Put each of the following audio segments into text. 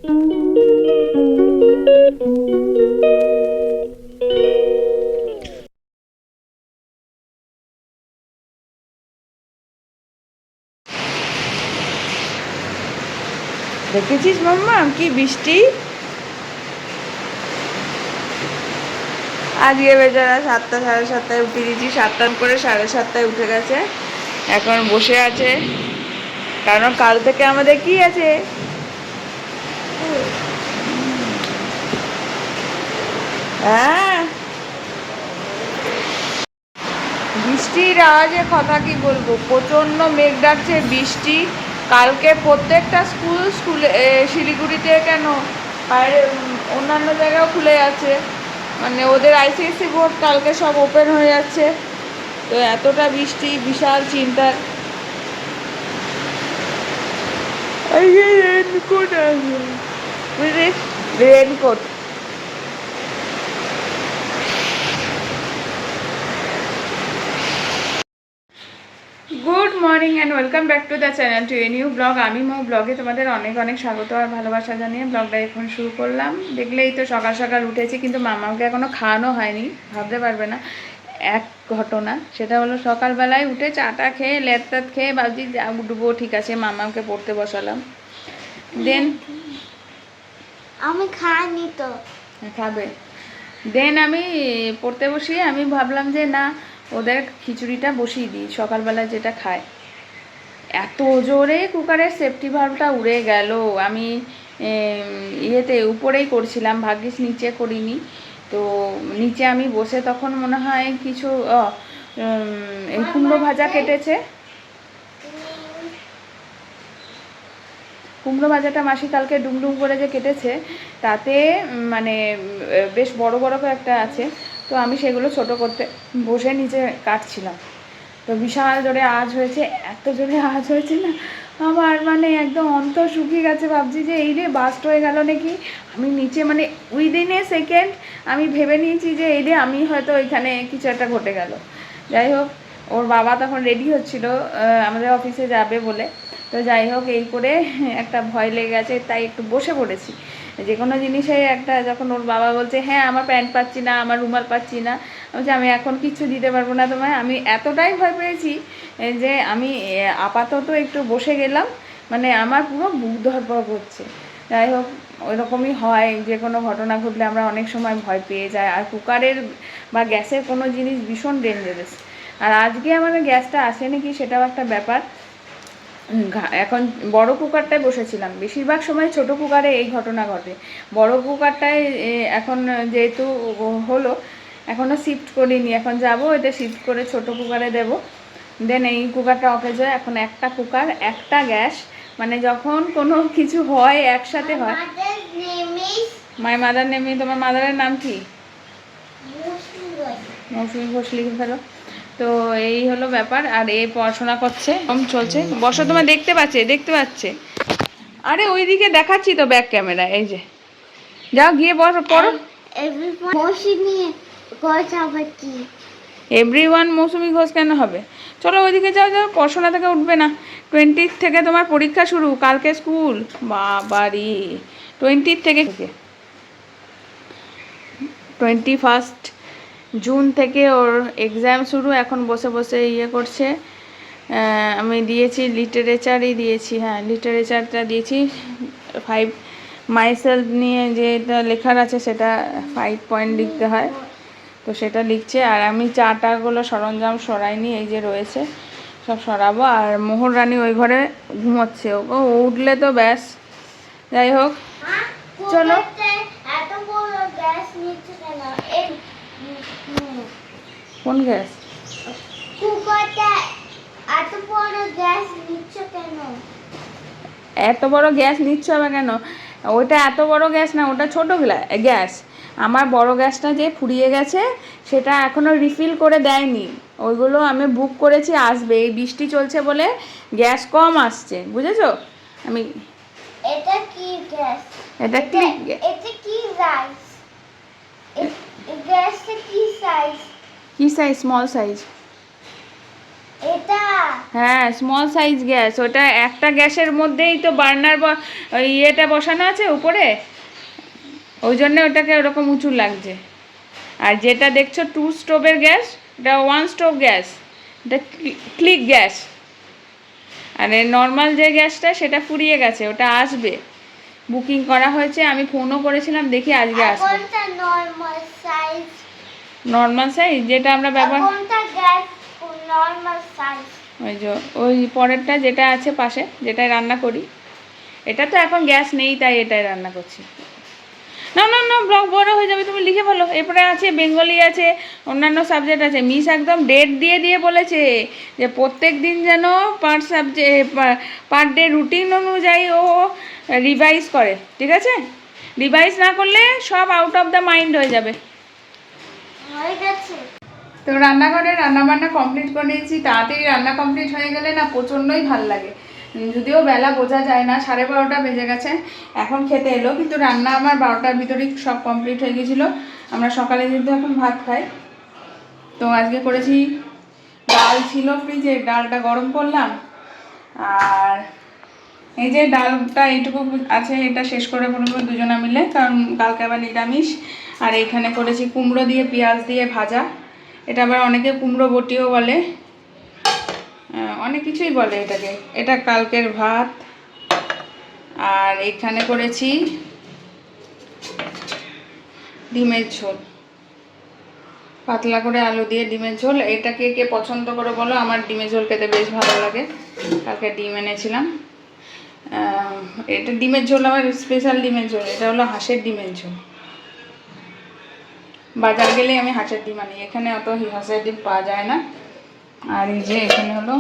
দেখেছিস মাম্মা কি বৃষ্টি? আজকে বেচারা 7টা 7:30টায় উঠে দিয়েছি, 7টা করে 7:30টায় উঠে গেছে, এখন বসে আছে। কারণ কাল থেকে আমাদের কি আছে, হ্যাঁ বৃষ্টির আওয়াজে কথা কি বলবো, প্রচণ্ড মেঘ ডাকছে, বৃষ্টি। কালকে প্রত্যেকটা স্কুলে শিলিগুড়িতে কেন বাইরে অন্যান্য জায়গাও খুলে যাচ্ছে, মানে ওদের আইসিএসসি বোর্ড কালকে সব ওপেন হয়ে যাচ্ছে। তো এতটা বৃষ্টি বিশাল চিন্তার। রেনকোট আছে, raincoat. Good morning and welcome back to the channel to a new blog. আমি মো ব্লগে তোমাদের অনেক অনেক স্বাগত আর ভালোবাসা জানিয়ে ব্লগটা এখন শুরু করলাম। দেখলেই তো সকাল সকাল উঠেছি, কিন্তু মামাকে এখনও খাওয়ানো হয়নি, ভাবতে পারবে না এক ঘটনা। সেটা হলো সকালবেলায় উঠে চাটা খেয়ে লেট খেয়ে ভাবছি যা উঠবো, ঠিক আছে, মামাকে পড়তে বসালাম। দেন আমি খাইনি তো। খাবে। দেন আমি পড়তে বসিয়ে আমি ভাবলাম যে না, ওদের খিচুড়িটা বসিয়ে দিই, সকালবেলা যেটা খায়। এত জোরে কুকারের সেফটি ভাল্বটা উড়ে গেল। আমি ইয়েতে উপরেই করছিলাম, ভাগ্যিস নিচে করিনি। তো নিচে আমি বসে তখন মনে হয় কিছু এই কুমড়ো ভাজা কেটেছে। কুমড়ো ভাজাটা মাসি কালকে ডুমডুম করে যে কেটেছে, তাতে মানে বেশ বড় বড় একটা আছে। তো আমি সেগুলো ছোট করতে বসে নিচে কাটছিলাম। তো বিশাল জোরে আওয়াজ হয়েছে, এত জোরে আওয়াজ হয়েছে না, আমার মানে একদম অন্তর শুকিয়ে গেছে। ভাবছি যে এই রে বাস্ট হয়ে গেল নাকি। আমি নিচে মানে উইদিন এ সেকেন্ড আমি ভেবে নিয়েছি যে এই রে আমি হয়তো ওইখানে কিছু একটা ঘটে গেল। যাই হোক, ওর বাবা তখন রেডি হচ্ছিল আমাদের অফিসে যাবে বলে। তো যাই হোক, এই করে একটা ভয় লেগে গেছে, তাই একটু বসে পড়েছি। যে কোনো জিনিসে একটা, যখন ওর বাবা বলছে হ্যাঁ আমার প্যান্ট পাচ্ছি না, আমার রুমাল পাচ্ছি না, বলছে আমি এখন কিচ্ছু দিতে পারবো না তোমায়। আমি এতটাই ভয় পেয়েছি যে আমি আপাতত একটু বসে গেলাম, মানে আমার পুরো বুক ধরপড় করছে। যাই হোক, ওইরকমই হয়, যে কোনো ঘটনা ঘটলে আমরা অনেক সময় ভয় পেয়ে যাই। আর কুকারের বা গ্যাসের কোনো জিনিস ভীষণ ডেঞ্জারাস। আর আজকে আমার গ্যাসটা আসেনি কি, সেটাও একটা ব্যাপার। এখন বড় কুকারটায় বসেছিলাম, বেশিরভাগ সময় ছোট কুকারে এই ঘটনা ঘটে। বড় কুকারটায় এখন যেহেতু হলো, এখনও শিফট করিনি, এখন যাব এটা শিফট করে ছোট কুকারে দেব। দেন এই কুকারটা অকেজ হয়। এখন একটা কুকার একটা গ্যাস, মানে যখন কোনো কিছু হয় একসাথে হয়। My mother name. তোমার মাদারের নাম কি? মৌসুমি ঘোষ লিখে ফেলো। তো এই হলো ব্যাপার। আর এ পড়াশোনা করছে, কম চলছে। বসো, তোমার দেখতে পাচ্ছে। আরে ওইদিকে দেখাচ্ছি তো ব্যাক ক্যামেরা, এই যে যাও গিয়ে বসো, পড়ো। এভরিওয়ান মৌসুমি ঘোষ কেন হবে? চলো ওইদিকে যাও, পড়াশোনা থেকে উঠবে না। 20 থেকে তোমার পরীক্ষা শুরু, কালকে স্কুল। বাবারি, 20 থেকে 21 জুন থেকে ওর এক্সাম শুরু। এখন বসে বসে ইয়ে করছে। আমি দিয়েছি লিটারেচারই দিয়েছি, হ্যাঁ লিটারেচারটা দিয়েছি। 5 মাইসেলফ নিয়ে যেটা লেখার আছে সেটা 5 পয়েন্ট লিখতে হয়, তো সেটা লিখছে। আর আমি চাটাগুলো সরঞ্জাম সরাইনি, এই যে রয়েছে, সব সরাবো। আর মোহর রানী ওই ঘরে ঘুমোচ্ছে, ও উঠলে তো ব্যাস। যাই হোক, চলো। কোন গ্যাস? এত বড় গ্যাস নিচ্ছ হবে কেন? ওইটা এত বড় গ্যাস না, ওটা ছোট গ্যাস। আমার বড় গ্যাসটা যে ফুরিয়ে গেছে, সেটা এখনও রিফিল করে দেয়নি। ওইগুলো আমি বুক করেছি, আসবে। এই বৃষ্টি চলছে বলে গ্যাস কম আসছে, বুঝেছো? আমি এটা কি গ্যাস? এটা কি সাইজ? গ্যাসটা কি সাইজ? কি সাইজ? Small size. এটা হ্যাঁ, স্মল সাইজ গ্যাস। ওটা একটা গ্যাসের মধ্যেই তো বার্নার ইয়েটা বসানো আছে উপরে, ওই জন্য ওটাকে ওরকম উঁচু লাগছে। আর যেটা দেখছো 2 স্টোভের গ্যাস, এটা 1 স্টোভ গ্যাস, এটা ক্লিক গ্যাস। আর নর্মাল যে গ্যাসটা সেটা ফুরিয়ে গেছে, ওটা আসবে, বুকিং করা হয়েছে। আমি ফোনও করেছিলাম, দেখি আজকে আসবে। কোনটা নরমাল সাইজ? নর্মাল সাইজ যেটা আমরা ব্যবহার, কোনটা গ্যাস নরমাল সাইজ? ওই যে ওই পরেরটা যেটা আছে পাশে, যেটায় রান্না করি। এটা তো এখন গ্যাস নেই, তাই এটাই রান্না করছি। না না না, ব্লগ বড় হয়ে যাবে, তুমি লিখে বলো। এরপরে আছে বেঙ্গলি, আছে অন্যান্য সাবজেক্ট আছে। মিস একদম ডেট দিয়ে দিয়ে বলেছে যে প্রত্যেক দিন যেন পার সাবজেক্ট পার ডে রুটিন অনুযায়ী ও রিভাইজ করে, ঠিক আছে? রিভাইজ না করলে সব আউট অফ দ্য মাইন্ড হয়ে যাবে। হয়ে গেছে। তো রান্নাঘরে রান্নাবান্না কমপ্লিট করে নিয়েছি। তাড়াতাড়ি রান্না কমপ্লিট হয়ে গেলে না প্রচণ্ডই ভাল লাগে। যদিও বেলা বোঝা যায় না, 12:30 বেজে গেছে, এখন খেতে এলো, কিন্তু রান্না আমার 12টার ভিতরেই সব কমপ্লিট হয়ে গেছিলো। আমরা সকালে কিন্তু এখন ভাত খাই। তো আজকে করেছি, ডাল ছিল ফ্রিজে, ডালটা গরম করলাম। আর এই যে ডালটা এইটুকু আছে, এটা শেষ করে বলবো দুজনা মিলে, কারণ কালকে আবার নিরামিষ। আর এইখানে করেছি কুমড়ো দিয়ে পেঁয়াজ দিয়ে ভাজা। এটা আবার অনেকে কুমড়ো বটিও বলে, অনেক কিছুই বলে এটাকে। এটা কালকের ভাত। আর এখানে করেছি ডিমের ঝোল, পাতলা করে আলু দিয়ে ডিমের ঝোল। এটা কে কে পছন্দ করে বলো, আমার ডিমের ঝোল খেতে বেশ ভালো লাগে। কালকে ডিম এনেছিলাম। এটা ডিমের ঝোল আমার স্পেশাল ডিমের ঝোল। এটা হলো হাঁসের ডিমের ঝোল। বাজার গেলেই আমি হাঁসের ডিম আনি, এখানে অত হাঁসের ডিম পাওয়া যায় না। আর এই যে এখানে হলো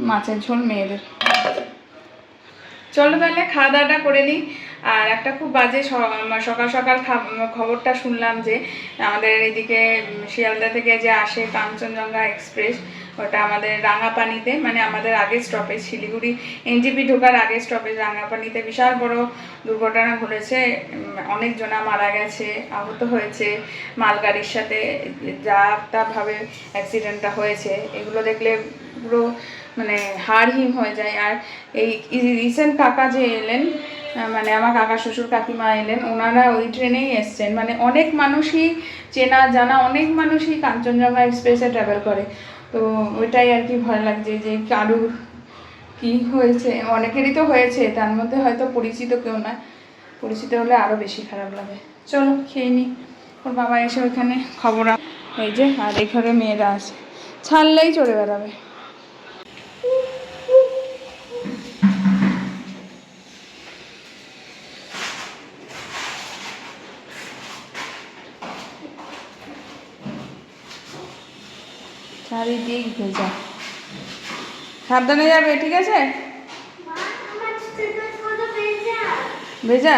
মাছের ঝোল মেয়েদের। চলো তাহলে খাওয়া দাওয়াটা করে নিই। আর একটা খুব বাজে সকাল সকাল খবরটা শুনলাম যে আমাদের এইদিকে শিয়ালদা থেকে যে আসে কাঞ্চনজঙ্ঘা এক্সপ্রেস, ওটা আমাদের রাঙাপানিতে, মানে আমাদের আগের স্টপেজ, শিলিগুড়ি এনজিপি ঢোকার আগের স্টপেজ রাঙাপানিতে বিশাল বড় দুর্ঘটনা ঘটেছে। অনেকজনা মারা গেছে, আহত হয়েছে। মালগাড়ির সাথে যা ভাবে অ্যাক্সিডেন্টটা হয়েছে, এগুলো দেখলে পুরো মানে হাড় হিম হয়ে যায়। আর এই রিসেন্ট কাকা যে এলেন, মানে আমার কাকা শ্বশুর কাকিমা এলেন, ওনারা ওই ট্রেনেই এসছেন। মানে অনেক মানুষই চেনা জানা, অনেক মানুষই কাঞ্চনজঙ্ঘা এক্সপ্রেসে ট্রাভেল করে। তো ওইটাই আর কি ভয় লাগছে যে কারুর কী হয়েছে। অনেকেরই তো হয়েছে, তার মধ্যে হয়তো পরিচিত কেউ না। পরিচিত হলে আরও বেশি খারাপ লাগে। চলো খেয়ে নিই। ওর বাবা এসে ওইখানে খবর এই যে, আর এই ঘরে মেয়েরা আছে, ছাড়লেই চড়ে বেড়াবে। চারিদিক ভেজা, সাবধানে যাবে, ঠিক আছে? ভেজা,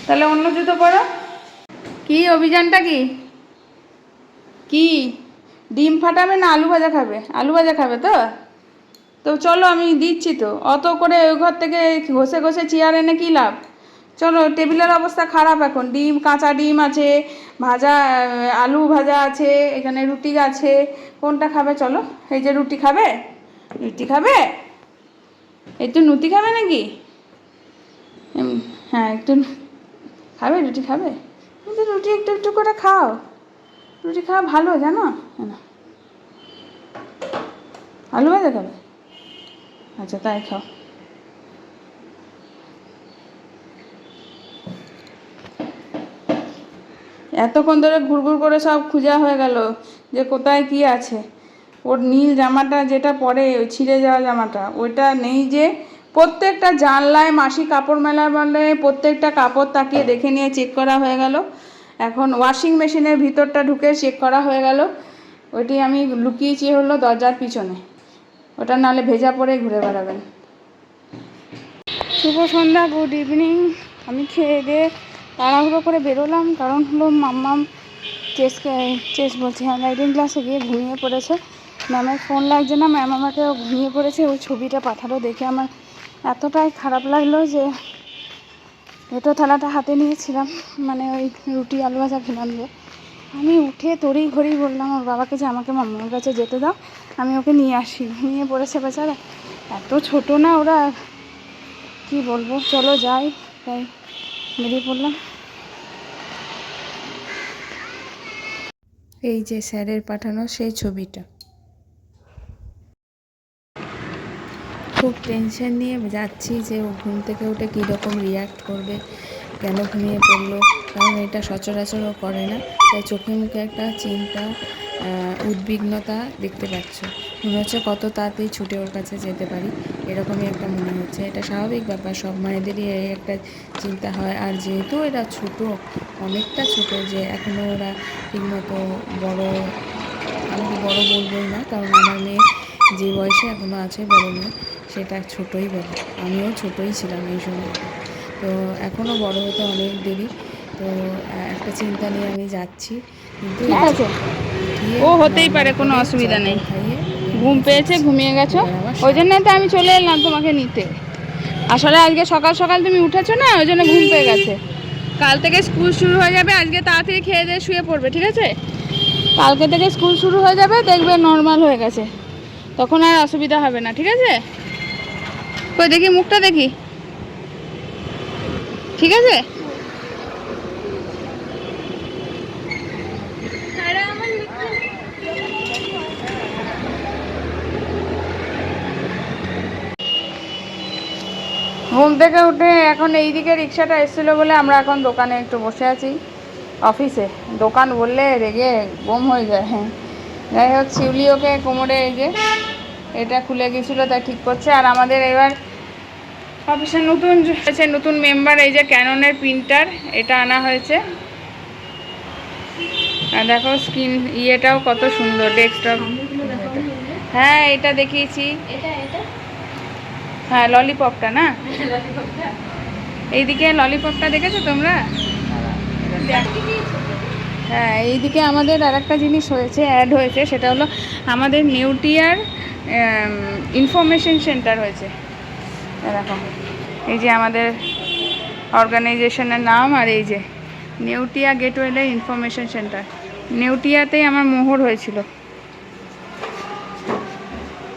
তাহলে অন্য জুতো পরো। কি অভিযানটা কি? কি ডিম ফাটাবে না আলু ভাজা খাবে? আলু ভাজা খাবে তো? তো চলো আমি দিচ্ছি তো। অত করে ওই ঘর থেকে ঘষে ঘষে চেয়ার এনে কী লাভ? চলো, টেবিলের অবস্থা খারাপ এখন। ডিম, কাঁচা ডিম আছে, ভাজা আলু ভাজা আছে, এখানে রুটি আছে, কোনটা খাবে? চলো, এই যে রুটি খাবে, রুটি খাবে, একটু নুতি খাবে নাকি? হ্যাঁ, একটু খাবে, রুটি খাবে, কিন্তু রুটি একটু একটু করে খাও। রুটি খাওয়া ভালো, জানো না? আলু ভাজা খাবে, আচ্ছা তাই খাও। এতক্ষণ ধরে ঘুরঘুর করে সব খোঁজা হয়ে গেল যে কোথায় কি আছে। ওর নীল জামাটা যেটা পরে, ওই ছিঁড়ে যাওয়া জামাটা, ওইটা নেই। যে প্রত্যেকটা জানলায় মাসি কাপড় মেলা বলে প্রত্যেকটা কাপড় তাকিয়ে দেখে নিয়ে চেক করা হয়ে গেল। এখন ওয়াশিং মেশিনের ভিতরটা ঢুকে চেক করা হয়ে গেল। ওইটি আমি লুকিয়েছি হলো দরজার পিছনে, ওটা নাহলে ভেজা পরে ঘুরে বেড়াবেন। শুভ সন্ধ্যা, গুড ইভিনিং। আমি খেয়ে দিয়ে তাড়াহুড়ো করে বেরোলাম, কারণ হলো মাম্মাম চেস বলছি, হ্যান্ডরাইটিং ক্লাসে গিয়ে ঘুমিয়ে পড়েছে। ম্যামের ফোন লাগছে না, ম্যাম আমাকে ঘুমিয়ে পড়েছে। ওই ছবিটা পাঠালো, দেখে আমার এতটাই খারাপ লাগলো যে এটো থালাটা হাতে নিয়েছিলাম, মানে ওই রুটি আলু ভাজা খেলাম যে, আমি উঠে তড়ি ঘড়ি বললাম ওর বাবাকে যে আমাকে মাম্মার কাছে যেতে দাও, আমি ওকে নিয়ে আসি। নিয়ে পড়েছে বেচারা, এত ছোট না ওরা, কি বলবো। চলো যাই, তাই বেরিয়ে পড়লাম। এই যে স্যারের পাঠানো সেই ছবিটা। খুব টেনশন নিয়ে যাচ্ছি যে ও ঘুম থেকে উঠে কীরকম রিয়্যাক্ট করবে, কেন ঘুমিয়ে পড়লো, কারণ এটা সচরাচর ও করে না। তাই চোখে মুখে একটা চিন্তা, উদ্বিগ্নতা দেখতে পাচ্ছ। মনে হচ্ছে কত তাড়াতাড়ি ছুটে ওর কাছে যেতে পারি, এরকমই একটা মনে হচ্ছে। এটা স্বাভাবিক ব্যাপার, সব মায়েদেরই এই একটা চিন্তা হয়। আর যেহেতু এরা ছোট, অনেকটা ছোট, যে এখনও ওরা ঠিকমতো বড়, আমি তো বড় বলবোই না, কারণ আমার মেয়ে যে বয়সে এখনও আছে বড় মেয়ে, সেটা ছোটোই বলে। আমিও ছোটোই ছিলাম এই সময়, তো এখনও বড় হতে অনেক দেরি। তো একটা চিন্তা নিয়ে আমি যাচ্ছি, কিন্তু ঠিক আছে, ও হতেই পারে, কোনো অসুবিধা নেই। ঘুম পেয়েছে, ঘুমিয়ে গেছো, ওই জন্য তো আমি চলে এলাম তোমাকে নিতে। আসলে আজকে সকাল সকাল তুমি উঠেছো না, ওই জন্য ঘুম পেয়ে গেছে। কাল থেকে স্কুল শুরু হয়ে যাবে, আজকে তাড়াতাড়ি খেয়ে দিয়ে শুয়ে পড়বে, ঠিক আছে? কালকে থেকে স্কুল শুরু হয়ে যাবে, দেখবে নর্মাল হয়ে গেছে, তখন আর অসুবিধা হবে না, ঠিক আছে? কই দেখি মুখটা দেখি, ঠিক আছে? ঘুম থেকে উঠে এখন এইদিকে রিক্সাটা এসেছিলো বলে আমরা এখন দোকানে একটু বসে আছি, অফিসে। দোকান বললে রেগে গম হয়ে যায়। হ্যাঁ, যাই হোক, শিউলি ওকে কোমরে এই যে এটা খুলে গেছিলো, তাই ঠিক করছে। আর আমাদের এবার অফিসে নতুন হয়েছে, নতুন মেম্বার, এই যে ক্যাননের প্রিন্টার এটা আনা হয়েছে। আর দেখো স্ক্রিন ইয়েটাও কত সুন্দর, ডেস্কটপ। হ্যাঁ, এটা দেখিয়েছি, হ্যাঁ ললিপপটা না, এইদিকে ললিপপটা দেখেছো তোমরা? হ্যাঁ, এইদিকে আমাদের আর একটা জিনিস হয়েছে, অ্যাড হয়েছে, সেটা হলো আমাদের নেউটিয়ার ইনফরমেশন সেন্টার হয়েছে। এরকম, এই যে আমাদের অর্গানাইজেশনের নাম, আর এই যে নেউটিয়া গেটওয়ে ইনফরমেশন সেন্টার। নেউটিয়াতেই আমার মোহর হয়েছিল।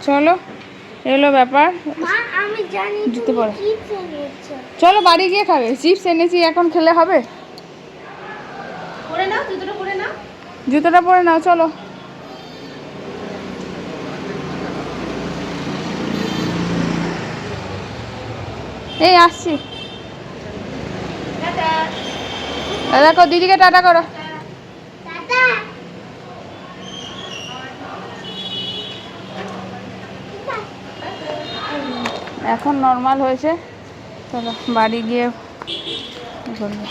চলো, এলো ব্যাপার। আমি জানি জুতো পরো, চিপস এনেছো। চলো বাড়ি গিয়ে খাবে। চিপস এনেছি, এখন খেলে হবে? পরে নাও, জুতোটা পরে নাও। জুতোটা পরে নাও, চলো। এই আসছি, দেখো দিদিকে টাটা করো। টাটা। এখন নর্মাল হয়েছে, চলো বাড়ি গিয়ে করবো।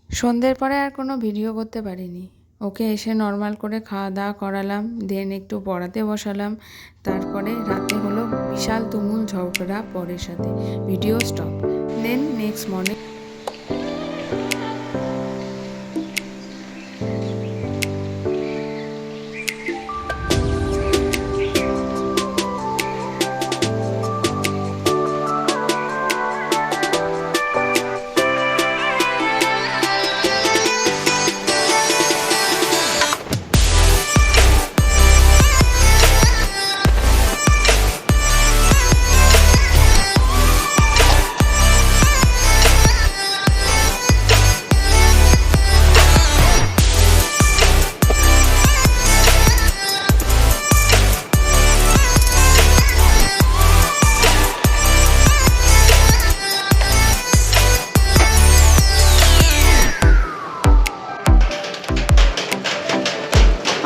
সন্ধ্যের পরে আর কোনো ভিডিও করতে পারিনি। ওকে এসে নর্মাল করে খাওয়া দাওয়া করালাম, দেন একটু পড়াতে বসালাম। তারপরে রাতে হলো বিশাল তুমুল ঝগড়া পরের সাথে, video stop. Then next morning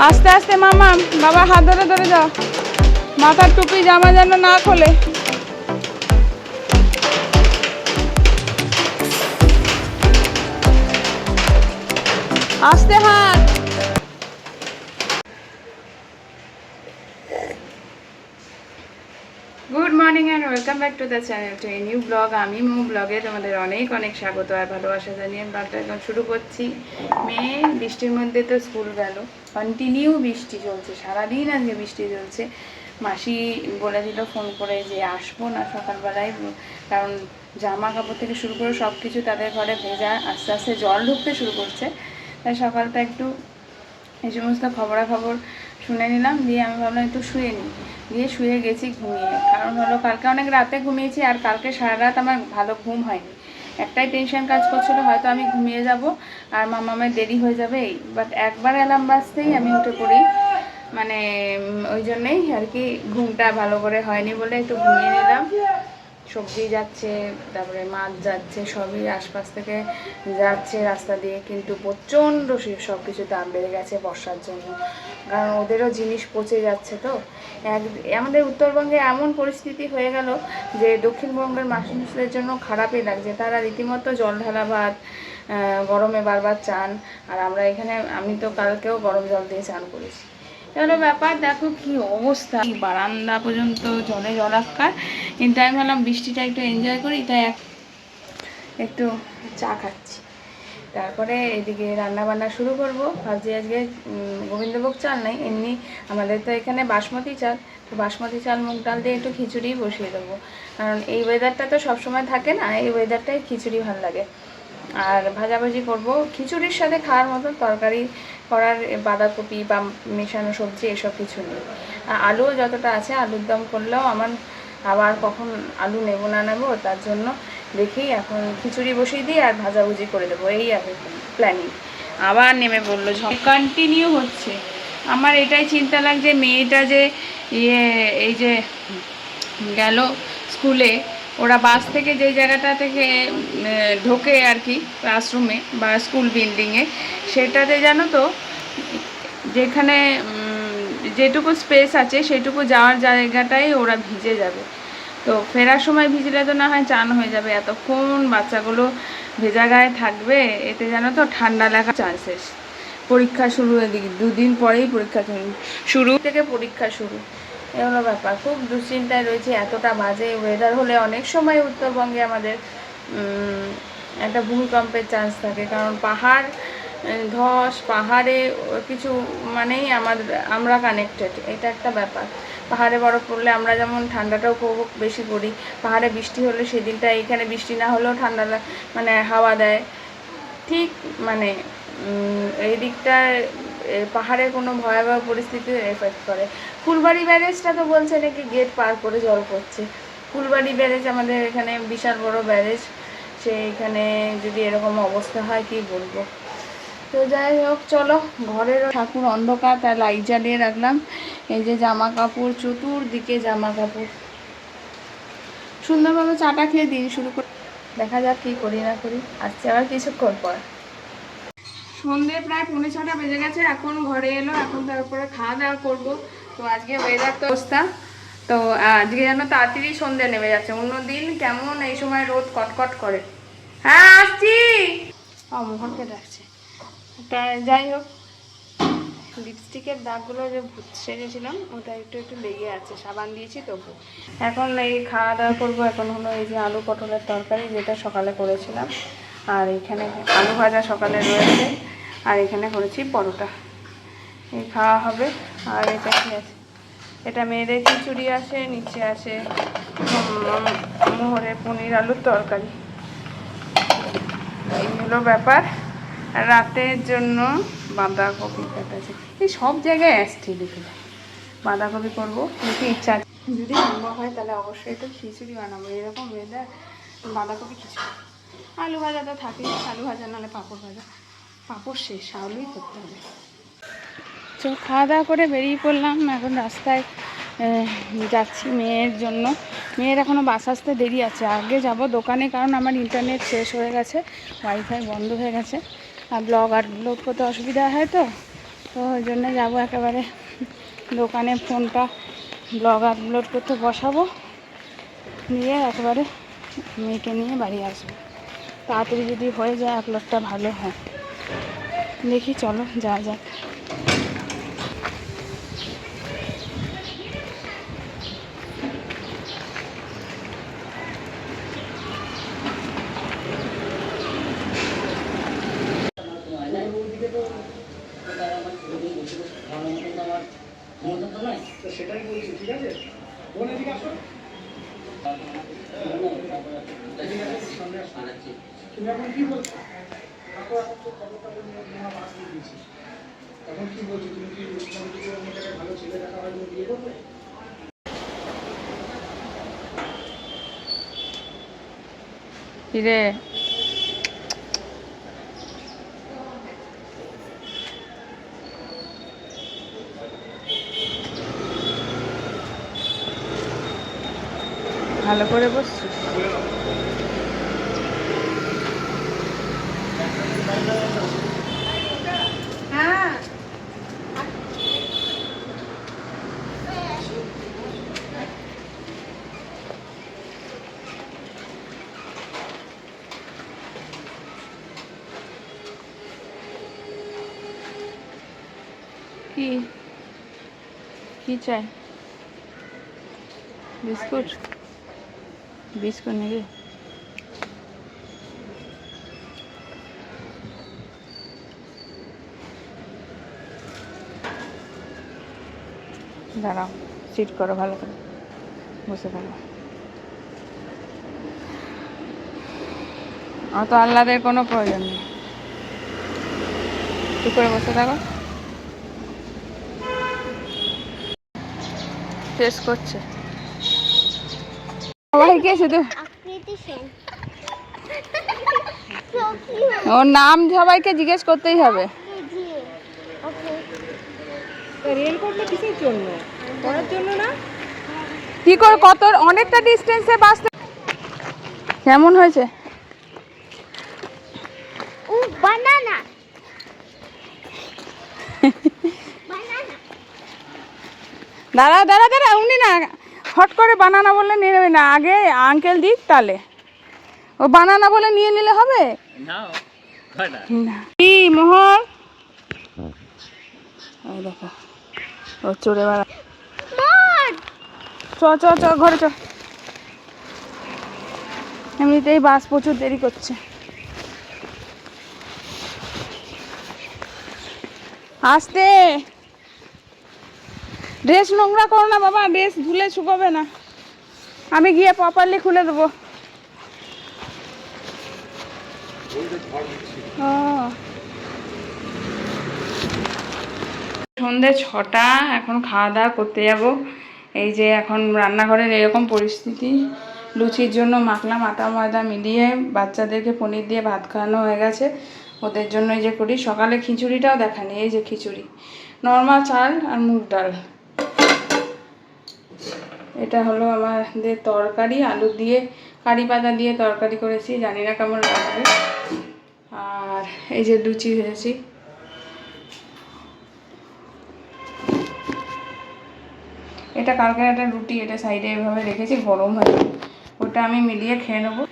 আস্তে আস্তে মামা, বাবা হাত ধরে ধরে যাও, মাথার টুপি জামা যেন না খোলে। আস্তে হাত। Good morning and welcome back to the channel to a new blog. আমি মু ব্লগে তোমাদের অনেক অনেক স্বাগত আর ভালোবাসা জানিয়ে ব্লগটা এখন শুরু করছি। মেয়ে বৃষ্টির মধ্যে তো স্কুল গেল, কন্টিনিউ বৃষ্টি চলছে, সারাদিন আজকে বৃষ্টি চলছে। মাসি বলে দিল ফোন করে যে আসবো না সকালবেলায়, কারণ জামা কাপড় থেকে শুরু করে সব কিছু তাদের ঘরে ভেজা, আস্তে আস্তে জল ঢুকতে শুরু করছে। তাই সকালটা একটু এই সমস্ত খবরাখবর শুনে নিলাম, দিয়ে আমি ভাবলাম একটু শুয়ে নিই। দিয়ে শুয়ে গেছি ঘুমিয়ে, কারণ হলো কালকে অনেক রাতে ঘুমিয়েছি আর কালকে সারা রাত আমার ভালো ঘুম হয়নি। একটাই টেনশন কাজ করছিল, হয়তো আমি ঘুমিয়ে যাব আর মামামের দেরি হয়ে যাবে এই। বাট একবার অ্যালার্ম বাজতেই আমি উঠে পড়ি, মানে ওই জন্যেই আর কি ঘুমটা ভালো করে হয়নি বলে একটু ঘুমিয়ে নিলাম। সবজি যাচ্ছে, তারপরে মাছ যাচ্ছে, সবই আশপাশ থেকে যাচ্ছে রাস্তা দিয়ে, কিন্তু প্রচণ্ড সব কিছু দাম বেড়ে গেছে বর্ষার জন্য, কারণ ওদেরও জিনিস পচে যাচ্ছে। তো আমাদের উত্তরবঙ্গে এমন পরিস্থিতি হয়ে গেল যে দক্ষিণবঙ্গের মানুষদের জন্য খারাপই লাগছে, তারা রীতিমতো জল ঢালা ভাত, গরমে বারবার চান, আর আমরা এখানে, আমি তো কালকেও গরম জল দিয়ে চান করেছি। এগুলো ব্যাপার, দেখো কি অবস্থা, বারান্দা পর্যন্ত জলে জলাক্কার। কিন্তু আমি ভাবলাম বৃষ্টিটা একটু এনজয় করি, তাই একটু চা খাচ্ছি। তারপরে এদিকে রান্না বান্না শুরু করব। ভাবছি আজকে গোবিন্দভোগ চাল নেই, এমনি আমাদের তো এখানে বাসমতি চাল, তো বাসমতি চাল মুগ ডাল দিয়ে একটু খিচুড়ি বসিয়ে দেবো, কারণ এই ওয়েদারটা তো সবসময় থাকে না, এই ওয়েদারটাই খিচুড়ি ভালো লাগে। আর ভাজাভাজি করব, খিচুড়ির সাথে খাওয়ার মতো তরকারি করার বাঁধাকপি বা মেশানো সবজি এসব কিছু নেই। আলুও যতটা আছে আলুর দম করলেও আমার, আবার কখন আলু নেব না নেব তার জন্য দেখি এখন খিচুড়ি বসিয়ে দিই আর ভাজাভুজি করে দেবো, এই আর প্ল্যানিং। আবার নেমে পড়লো, কন্টিনিউ হচ্ছে। আমার এটাই চিন্তা লাগছে, মেয়েটা যে এই যে গেল স্কুলে, ওরা বাস থেকে যেই জায়গাটা থেকে ঢোকে আর কি ক্লাসরুমে বা স্কুল বিল্ডিংয়ে, সেটাতে জানো তো যেখানে যেটুকু স্পেস আছে সেটুকু যাওয়ার জায়গাটাই ওরা ভিজে যাবে। তো ফেরার সময় ভিজলে তো না হয় চান হয়ে যাবে, এতক্ষণ বাচ্চাগুলো ভেজা গায়ে থাকবে, এতে জানো তো ঠান্ডা লাগার চান্সেস। পরীক্ষা শুরু, এদিকে 2 দিন পরেই পরীক্ষা শুরু থেকে পরীক্ষা শুরু, এগুলো ব্যাপার। খুব দুশ্চিন্তায় রয়েছে, এতটা বাজে ওয়েদার হলে অনেক সময় উত্তরবঙ্গে আমাদের একটা ভূমিকম্পের চান্স থাকে, কারণ পাহাড় ধস, পাহাড়ে কিছু মানেই আমরা কানেক্টেড, এটা একটা ব্যাপার। পাহাড়ে বরফ পড়লে আমরা যেমন ঠান্ডাটা উপভোগ বেশি করি, পাহাড়ে বৃষ্টি হলে সেদিনটা এইখানে বৃষ্টি না হলেও ঠান্ডা মানে হাওয়া দেয় ঠিক, মানে এই দিকটায় পাহাড়ের কোনো ভয়াবহ পরিস্থিতি এফেক্ট করে। ফুলবাড়ি ব্যারেজটা তো বলছে নাকি গেট পার করে জল পড়ছে। ফুলবাড়ি ব্যারেজ আমাদের এখানে বিশাল বড় ব্যারেজ, সেইখানে যদি এরকম অবস্থা হয় কি বলবো। তো যাই হোক, চলো, ঘরের ঠাকুর অন্ধকার, তাই লাইট জ্বালিয়ে রাখলাম। এই যে জামা কাপড়, চতুর্দিকে জামা কাপড়, সুন্দরভাবে চাটা খেয়ে দিন শুরু করে, দেখা যাক কী করি না করি। আসছে আবার কিছুক্ষণ পর। সন্ধ্যে প্রায় 5:45 বেজে গেছে, এখন ঘরে এলো, এখন তারপরে খাওয়া দাওয়া করবো। তো আজকে ওয়েদার তো অবস্থা, তো আজকে যেন তাড়াতাড়ি সন্ধ্যে নেমে যাচ্ছে, অন্যদিন কেমন এই সময় রোদ কটকট করে। হ্যাঁ আসছি, মোহনকে ডাকছে। তা যাই হোক, লিপস্টিকের দাগগুলো যে সেজেছিলাম ওটা একটু একটু লেগে আছে, সাবান দিয়েছি তবু। এখন এই খাওয়া দাওয়া করবো। এখন হলো এই যে আলু পটলের তরকারি, যেটা সকালে করেছিলাম, আর এখানে আলু ভাজা সকালে রয়েছে, আর এখানে করেছি পরোটা, এই খাওয়া হবে। আর এটা কি আছে, এটা মেয়েদের খিচুড়ি আছে, নিচে আছে মোহরের পনির আলুর তরকারি। এই হলো ব্যাপার। রাতের জন্য বাঁধাকপি কাটাছে, এই সব জায়গায় আসছে দেখে। বাঁধাকপি করবো, দেখি ইচ্ছা আছে, যদি সম্ভব হয় তাহলে অবশ্যই একটু খিচুড়ি বানাবো। এরকম ওয়েদার বাঁধাকপি খিচুড়ি, আলু ভাজা তো থাকেই, আলু ভাজা নাহলে পাঁপড় ভাজা, পাঁপড় শেষ, আলুই করতে হবে। তো খাওয়া দাওয়া করে বেরিয়ে পড়লাম, এখন রাস্তায় যাচ্ছি মেয়ের জন্য। মেয়ের এখনও বাস আসতে দেরি আছে, আগে যাব দোকানে, কারণ আমার ইন্টারনেট শেষ হয়ে গেছে, ওয়াইফাই বন্ধ হয়ে গেছে, আর ব্লগ আপলোড করতে অসুবিধা হয়, তো ওই জন্য যাবো একেবারে দোকানে, ফোনটা ব্লগ আপলোড করতে বসাবো, নিয়ে একেবারে মেয়েকে নিয়ে বাড়ি আসবো। তাড়াতাড়ি যদি হয়ে যায় আপলোডটা ভালো হয়, দেখি চলো যাওয়া যাক। কিরে ভালো করে বসছিস? হ্যাঁ কি কি চাই? বিস্কুট বিস্কুট নাকি? দাঁড়াও, সিট করো ভালো করে, বসে থাকো। অত আহ্লাদের কোনো প্রয়োজন নেই, চুপ করে বসে থাকো। টেস্ট করছে সবাইকে, শুধু আকৃতি সেন ওর নাম সবাইকে জিজ্ঞেস করতেই হবে। রেল করলে কিসের জন্য? পড়ার জন্য না? কি করে কত অনেকটা ডিস্টেন্সে বাসতে। কেমন হয়েছে? ও বানানা বানানা দাঁড়া দাঁড়া দাঁড়া, উনি না হট করে বানানা বললে নিয়ে নেবে না, আগে আঙ্কেল দিক তাহলে। ও বানানা বলে নিয়ে নিলে হবে না? কি মোহর, ওই দেখো ও চড়ে বেড়া। চ চ চ ঘরে চ, এমনিতেই বাস প্রচুর দেরি করছে। আসতে, ড্রেস নোংরা করো না বাবা, ড্রেস ধুলে শুকোবে না, আমি গিয়ে প্রপারলি খুলে দেবো। সন্ধ্যে 6টা, এখন খাওয়া দাওয়া করতে যাব। এই যে এখন রান্নাঘরের এরকম পরিস্থিতি, লুচির জন্য মাখলাম আটা ময়দা মিলিয়ে, বাচ্চাদেরকে পনির দিয়ে ভাত খাওয়ানো হয়ে গেছে, ওদের জন্য এই যে করি। সকালে খিচুড়িটাও দেখানি, এই যে খিচুড়ি, নর্মাল চাল আর মুগ ডাল। এটা হলো আমাদের তরকারি, আলু দিয়ে কারি পাতা দিয়ে তরকারি করেছি, জানি না কেমন লাগবে। আর এই যে লুচি ভেজেছি। এটা কালকে একটা রুটি, এটা সাইডে এভাবে রেখেছি, গরম হয়ে যাবে, ওটা আমি মিলিয়ে খেয়ে নেবো।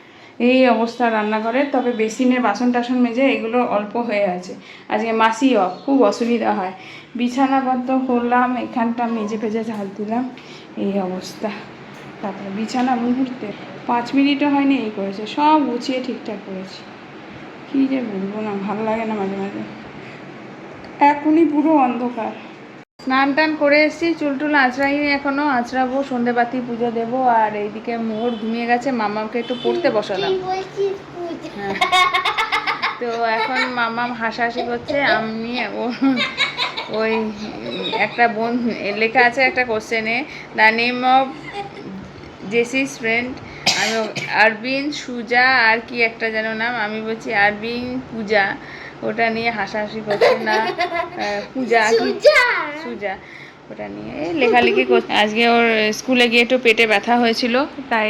এই অবস্থা রান্নাঘরের। তবে বেসিনের বাসন টাসন মেজে এগুলো অল্প হয়ে আছে, আজকে মাসি অফ, খুব অসুবিধা হয়। বিছানাপত্র করলাম, এখানটা মেজে ফেজে ঝাল দিলাম, এই অবস্থা। তারপরে বিছানা মুহূর্তে 5 মিনিটও হয়নি এই করেছে, সব গুছিয়ে ঠিকঠাক করেছি। কী যে বলবো না, ভালো লাগে না মাঝে মাঝে। এখনই পুরো অন্ধকার। স্নান টান করে এসেছি, চুল টুল আঁচড়াইনি এখনও, আঁচড়াবো, সন্ধেবাতি পুজো দেবো। আর এইদিকে মোহর ঘুমিয়ে গেছে, মামাকে একটু পড়তে বসালাম। হ্যাঁ, তো এখন মামাম হাসাহাসি করছে। আমি ওই একটা বোন লেখা আছে একটা কোশ্চেনে, দ্য নেম অফ জেসিস ফ্রেন্ড, আমি আরবিন সুজা আর কি একটা যেন নাম, আমি বলছি আরবিন পূজা, ওটা নিয়ে হাসাহাসি করছে। না পূজা কি সুজা, ওটা নিয়ে লেখালেখি করছে। আজকে ওর স্কুলে গিয়ে একটু পেটে ব্যথা হয়েছিল, তাই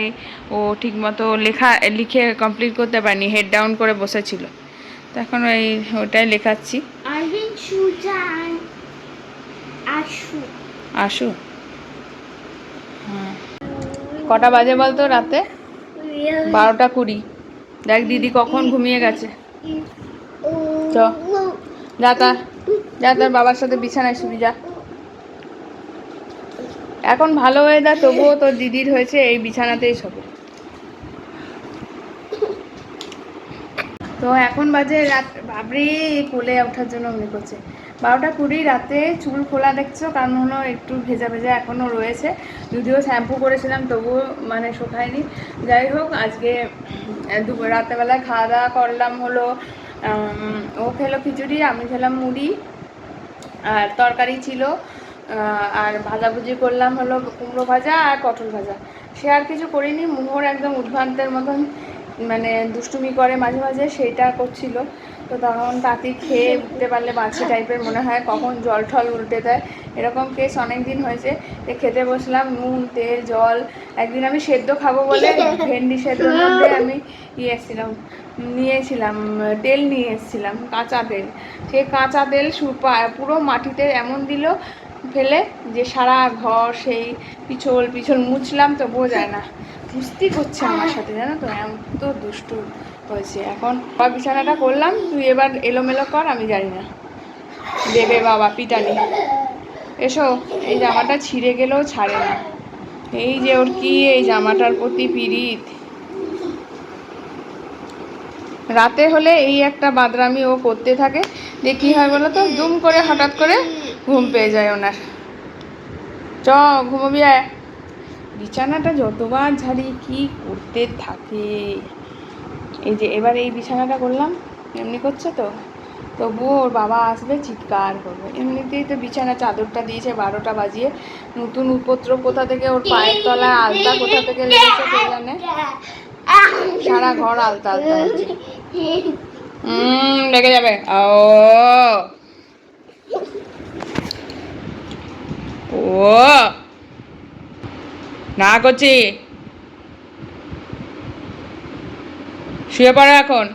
ও ঠিকমতো লিখে কমপ্লিট করতে পারেনি, হেড ডাউন করে বসেছিল। তো এখন ওটাই লেখাচ্ছি। আরবিন সুজান আশু আশু, হ্যাঁ। কটা বাজে বলতো রাতে? 12টা 20। দেখ দিদি কখন ঘুমিয়ে গেছে। চ যা, তোর বাবার সাথে বিছানায় শুবি যা। এখন ভালো ওয়েদার, তবুও তোর দিদির হয়েছে এই বিছানাতেই শোবে। তো এখন বাজে রাত, বাবরে কোলে ওঠার জন্য মনে করছে, 12:20 রাতে চুল খোলা দেখছো, কারণ হলো একটু ভেজা ভেজা এখনও রয়েছে, যদিও শ্যাম্পু করেছিলাম তবুও মানে শুকায়নি। যাই হোক, আজকে রাতেবেলায় খাওয়া দাওয়া করলাম হলো ও খেলো খিচুড়ি, আমি খেলাম মুড়ি, আর তরকারি ছিল, আর ভাজাভুজি করলাম হলো কুমড়ো ভাজা আর পটল ভাজা। সে আর কিছু করিনি। মোহর একদম উদ্ভ্রান্তের মতন মানে দুষ্টুমি করে মাঝে মাঝে, সেইটা করছিল। তো তখন তাঁতি খেয়ে উঠতে পারলে বাচ্চা টাইপের মনে হয়, কখন জল ঠল উল্টে দেয়, এরকম কেস অনেক দিন হয়েছে। খেতে বসলাম, নুন তেল জল। একদিন আমি সেদ্ধ খাবো বলে ভেন্ডি সেদ্ধর মধ্যে আমি নিয়েছিলাম তেল নিয়ে এসেছিলাম, কাঁচা তেল। সে কাঁচা তেল পুরো মাটিতে এমন দিল ফেলে যে সারা ঘর সেই পিছল মুছলাম তবুও যায় না, কুস্তি করছে আমার সাথে, জানো তো, এমন তো দুষ্টু হয়েছে। এখন বিছানাটা করলাম, তুই এবার এলোমেলো কর, আমি জানি না, দেবে বাবা পিটানি। এসো, এই জামাটা ছিঁড়ে গেলেও ছাড়ে না, এই যে ওর কি এই জামাটার প্রতি পীড়িত। রাতে হলে এই একটা বাদরামি ও করতে থাকে, যে কী হয় বলো তো, দুম করে হঠাৎ করে ঘুম পেয়ে যায় ওনার। চ ঘুমোবি আয়। বিছানাটা যতবার ঝাড়ি কি করতে থাকে। এই যে এবার এই বিছানাটা করলাম, এমনি করছে তো, তবুও ওর বাবা আসবে চিৎকার করবে। এমনিতেই তো বিছানা চাদরটা দিয়েছে 12টা বাজিয়ে, নতুন উপদ্রব কোথা থেকে, ওর পায়ের তলায় আলতা কোথা থেকে লেগেছে কে জানে, সারা ঘর আলতা আলতা হচ্ছে। লেগে যাবে। ও না করছি, শুয়ে পড়ো এখন।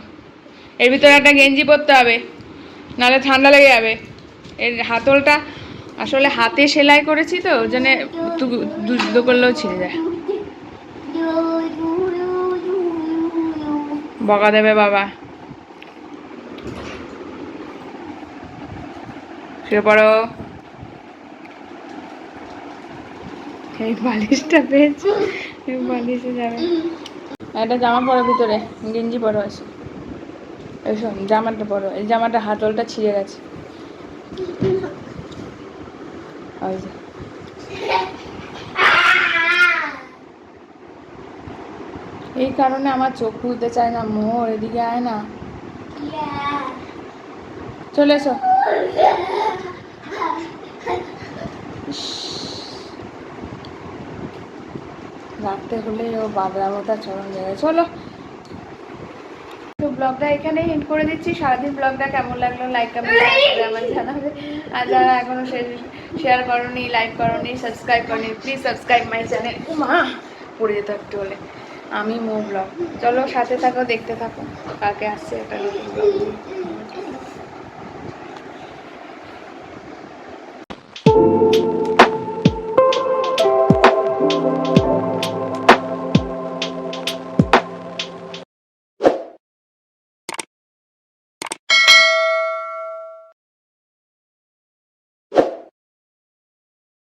এর ভিতরে একটা গেঞ্জি পরতে হবে, নাহলে ঠান্ডা লেগে যাবে। এর হাতলটা আসলে হাতে সেলাই করেছি তো, ওই জন্যে দুধ করলেও ছিঁড়ে যায়। বকা দেবে বাবা। শুয়ে পড়ো। এই বালিশটা পেয়েছি, এই বালিশে যাবে। একটা জামা পরো, ভিতরে গেঞ্জি পরো, এসো এসো, জামাটা পরো। এই জামাটা হাতলটা ছিঁড়ে গেছে। এই কারণে আমার চোখ খুলতে চায় না। মোহর এদিকে আয় না, চলে এসো। রাখতে হলে ও বাবরামতা চরম জায়গায়। চলো, তো ব্লগটা এখানেই এন্ড করে দিচ্ছি। সারাদিন ব্লগটা কেমন লাগলো লাইক কমেন্ট করে আমার জানাবে। আর যারা এখনো শেয়ার করোনি, লাইক করোনি, সাবস্ক্রাইব করোনি, প্লিজ সাবস্ক্রাইব মাই চ্যানেল। মা পড়ে যেত একটু হলে। আমি মো ব্লগ, চলো সাথে থাকো, দেখতে থাকো, কালকে আসছে একটা নতুন ব্লগ।